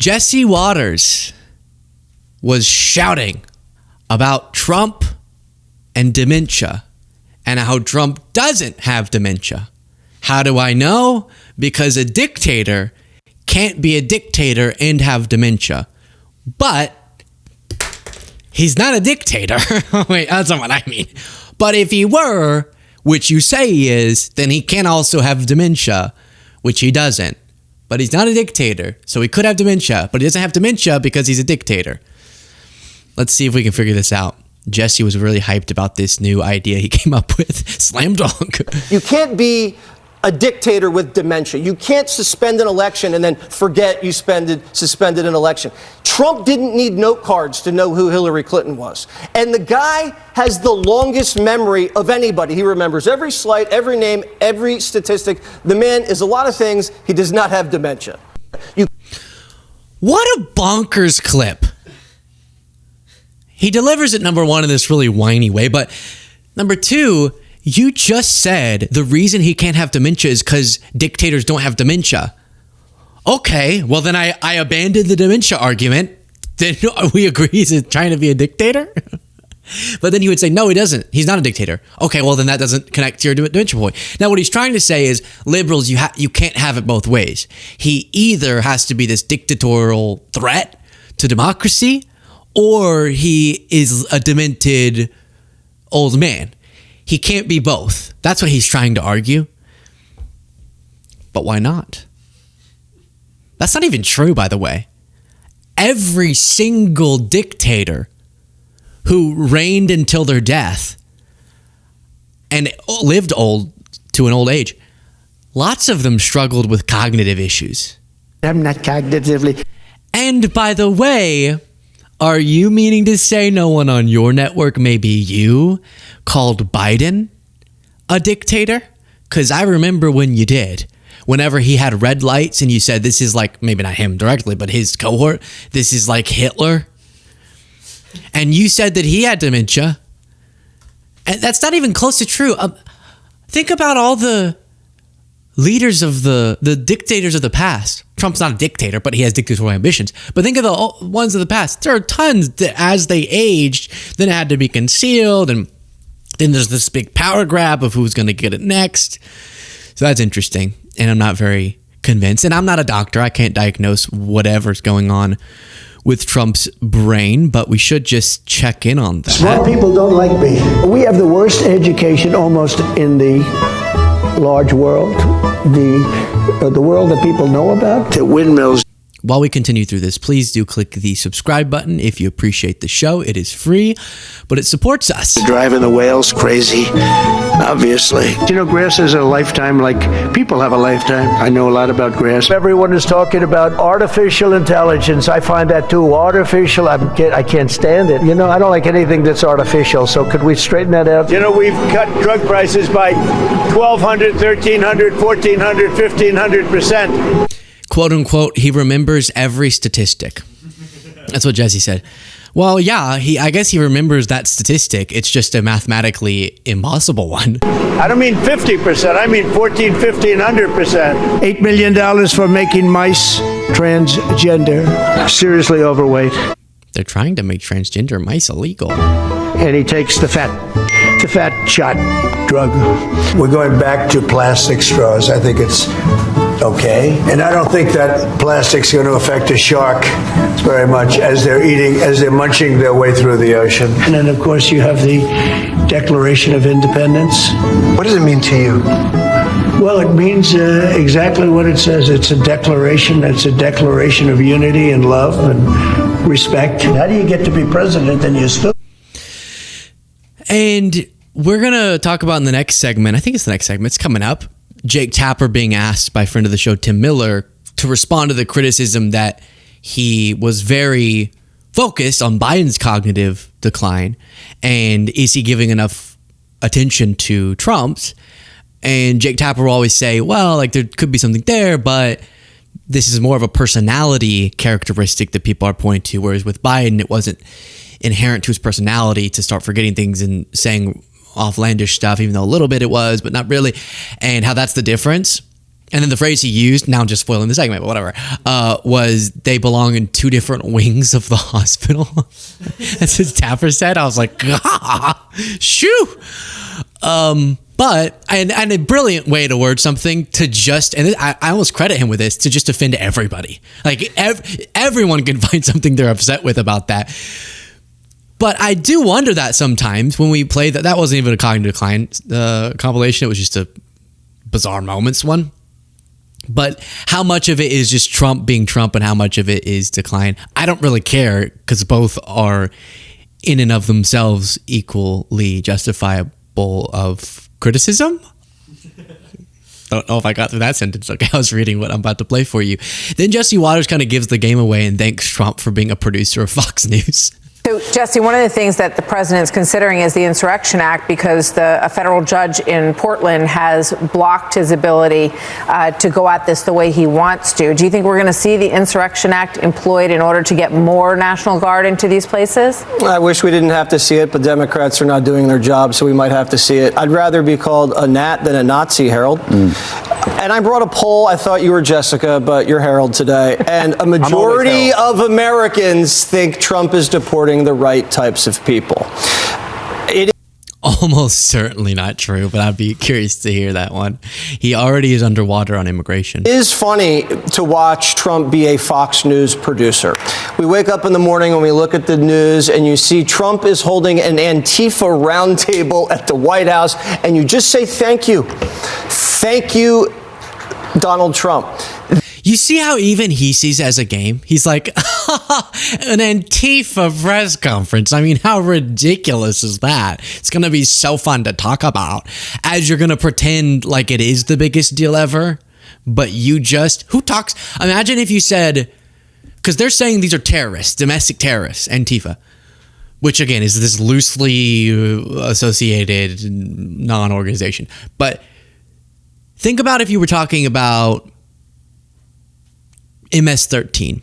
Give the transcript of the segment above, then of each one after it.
Jesse Waters was shouting about Trump and dementia and how Trump doesn't have dementia. How do I know? Because a dictator can't be a dictator and have dementia. But he's not a dictator. Wait, that's not what I mean. But if he were, which you say he is, then he can also have dementia, which he doesn't. But he's not a dictator, so he could have dementia, but he doesn't have dementia because he's a dictator. Let's see if we can figure this out. Jesse was really hyped about this new idea he came up with. Slam dunk. You can't be a dictator with dementia. You can't suspend an election and then forget you suspended an election. Trump didn't need note cards to know who Hillary Clinton was. And the guy has the longest memory of anybody. He remembers every slight, every name, every statistic. The man is a lot of things. He does not have dementia. What a bonkers clip. He delivers it, number one, in this really whiny way. But number two, you just said the reason he can't have dementia is because dictators don't have dementia. Okay, well then I abandoned the dementia argument. Then we agree he's trying to be a dictator? But then he would say, no, he doesn't. He's not a dictator. Okay, well then that doesn't connect to your dementia point. Now what he's trying to say is, liberals, you can't have it both ways. He either has to be this dictatorial threat to democracy, or he is a demented old man. He can't be both. That's what he's trying to argue. But why not? That's not even true, by the way. Every single dictator who reigned until their death and lived to an old age, lots of them struggled with cognitive issues. I'm not cognitively. And by the way, are you meaning to say no one on your network, maybe you, called Biden a dictator? Because I remember when you did. Whenever he had red lights and you said this is like, maybe not him directly, but his cohort, this is like Hitler. And you said that he had dementia. And that's not even close to true. Think about all the leaders of the dictators of the past. Trump's not a dictator, but he has dictatorial ambitions. But think of the ones of the past. There are tons that as they aged, then it had to be concealed. And then there's this big power grab of who's going to get it next. So that's interesting. And I'm not very convinced. And I'm not a doctor. I can't diagnose whatever's going on with Trump's brain, but we should just check in on that. Smart people don't like me. We have the worst education almost in the large world, the world that people know about. The windmills. While we continue through this, please do click the subscribe button if you appreciate the show. It is free, but it supports us. Driving the whales crazy, obviously. You know, grass is a lifetime like people have a lifetime. I know a lot about grass. Everyone is talking about artificial intelligence. I find that too. Artificial, I can't stand it. You know, I don't like anything that's artificial, so could we straighten that out? You know, we've cut drug prices by 1,200, 1,300, 1,400, 1,500%. Quote unquote, he remembers every statistic. That's what Jesse said. Well, yeah, I guess he remembers that statistic. It's just a mathematically impossible one. I don't mean 50%. I mean 14, 1,500%. $8 million for making mice transgender. Seriously overweight. They're trying to make transgender mice illegal. And he takes the fat shot drug. We're going back to plastic straws. I think it's okay. And I don't think that plastic's going to affect a shark very much as they're munching their way through the ocean. And then, of course, you have the Declaration of Independence. What does it mean to you? Well, it means exactly what it says. It's a declaration. It's a declaration of unity and love and respect. How do you get to be president and you still... And we're going to talk about in the next segment, I think it's the next segment, it's coming up, Jake Tapper being asked by friend of the show, Tim Miller, to respond to the criticism that he was very focused on Biden's cognitive decline. And is he giving enough attention to Trump's? And Jake Tapper will always say, well, like there could be something there, but this is more of a personality characteristic that people are pointing to. Whereas with Biden, it wasn't inherent to his personality to start forgetting things and saying offlandish stuff, even though a little bit it was, but not really. And how that's the difference. And then the phrase he used, now I'm just spoiling the segment, but whatever, was they belong in two different wings of the hospital. That's what Tapper said. I was like, shoo. But a brilliant way to word something to just, and I almost credit him with this, to just offend everybody. Like everyone can find something they're upset with about that. But I do wonder that sometimes when we play that wasn't even a cognitive decline compilation. It was just a bizarre moments one. But how much of it is just Trump being Trump and how much of it is decline? I don't really care because both are in and of themselves equally justifiable of criticism. Don't know if I got through that sentence. Okay, I was reading what I'm about to play for you. Then Jesse Waters kind of gives the game away and thanks Trump for being a producer of Fox News. So, Jesse, one of the things that the president is considering is the Insurrection Act because a federal judge in Portland has blocked his ability to go at this the way he wants to. Do you think we're going to see the Insurrection Act employed in order to get more National Guard into these places? I wish we didn't have to see it, but Democrats are not doing their job, so we might have to see it. I'd rather be called a Nat than a Nazi, Harold. And I brought a poll. I thought you were Jessica, but you're Harold today. And a majority of Americans think Trump is deporting the right types of people. It Almost certainly not true, but I'd be curious to hear that one. He already is underwater on immigration. is funny to watch Trump be a Fox News producer. We wake up in the morning and we look at the news and you see Trump is holding an Antifa roundtable at the White House and you just say thank you. Thank you, Donald Trump. You see how even he sees it as a game? He's like, an Antifa press conference. I mean, how ridiculous is that? It's going to be so fun to talk about as you're going to pretend like it is the biggest deal ever. But you just, who talks? Imagine if you said, because they're saying these are terrorists, domestic terrorists, Antifa, which again is this loosely associated non-organization. But think about if you were talking about MS-13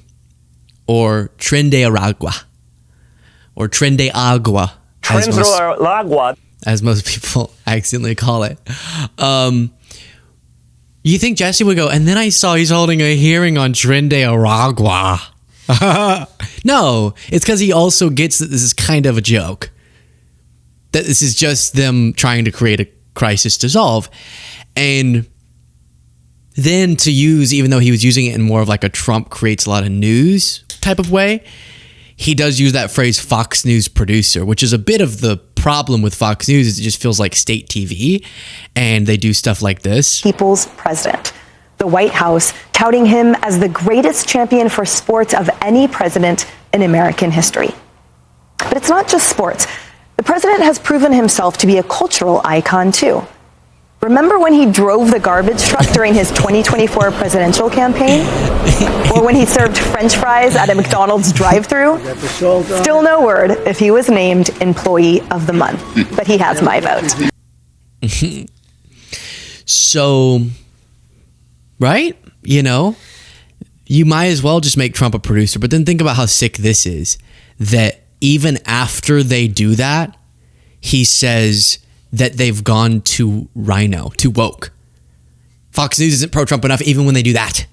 or Tren de Aragua or Tren de Agua as most people accidentally call it. You think Jesse would go, and then I saw he's holding a hearing on Tren de Aragua. No, it's because he also gets that this is kind of a joke. That this is just them trying to create a crisis to solve. And then to use, even though he was using it in more of like a Trump creates a lot of news type of way, he does use that phrase Fox News producer, which is a bit of the problem with Fox News is it just feels like state TV and they do stuff like this. People's president. The White House touting him as the greatest champion for sports of any president in American history. But it's not just sports. The president has proven himself to be a cultural icon too. Remember when he drove the garbage truck during his 2024 presidential campaign? Or when he served French fries at a McDonald's drive-thru? Still no word if he was named Employee of the Month, but he has my vote. So, right? You know, you might as well just make Trump a producer, but then think about how sick this is, that even after they do that, he says that they've gone too rhino, too woke. Fox News isn't pro-Trump enough even when they do that.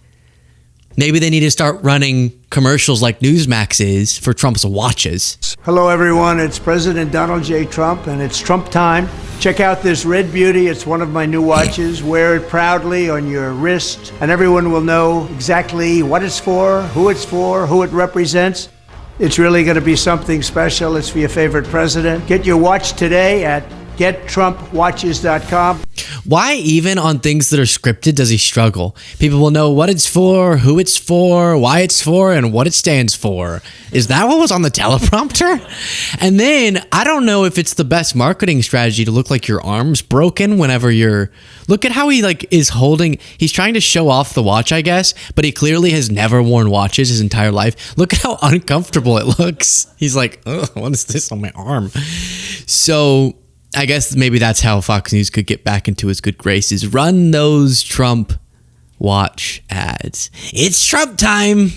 Maybe they need to start running commercials like Newsmax is for Trump's watches. Hello, everyone. It's President Donald J. Trump, and it's Trump time. Check out this red beauty. It's one of my new watches. Wear it proudly on your wrist, and everyone will know exactly what it's for, who it represents. It's really going to be something special. It's for your favorite president. Get your watch today at GetTrumpWatches.com. Why even on things that are scripted does he struggle? People will know what it's for, who it's for, why it's for, and what it stands for. Is that what was on the teleprompter? And then I don't know if it's the best marketing strategy to look like your arm's broken whenever you're... Look at how he like is holding... He's trying to show off the watch, I guess, but he clearly has never worn watches his entire life. Look at how uncomfortable it looks. He's like, ugh, what is this on my arm? So... I guess maybe that's how Fox News could get back into his good graces. Run those Trump watch ads. It's Trump time.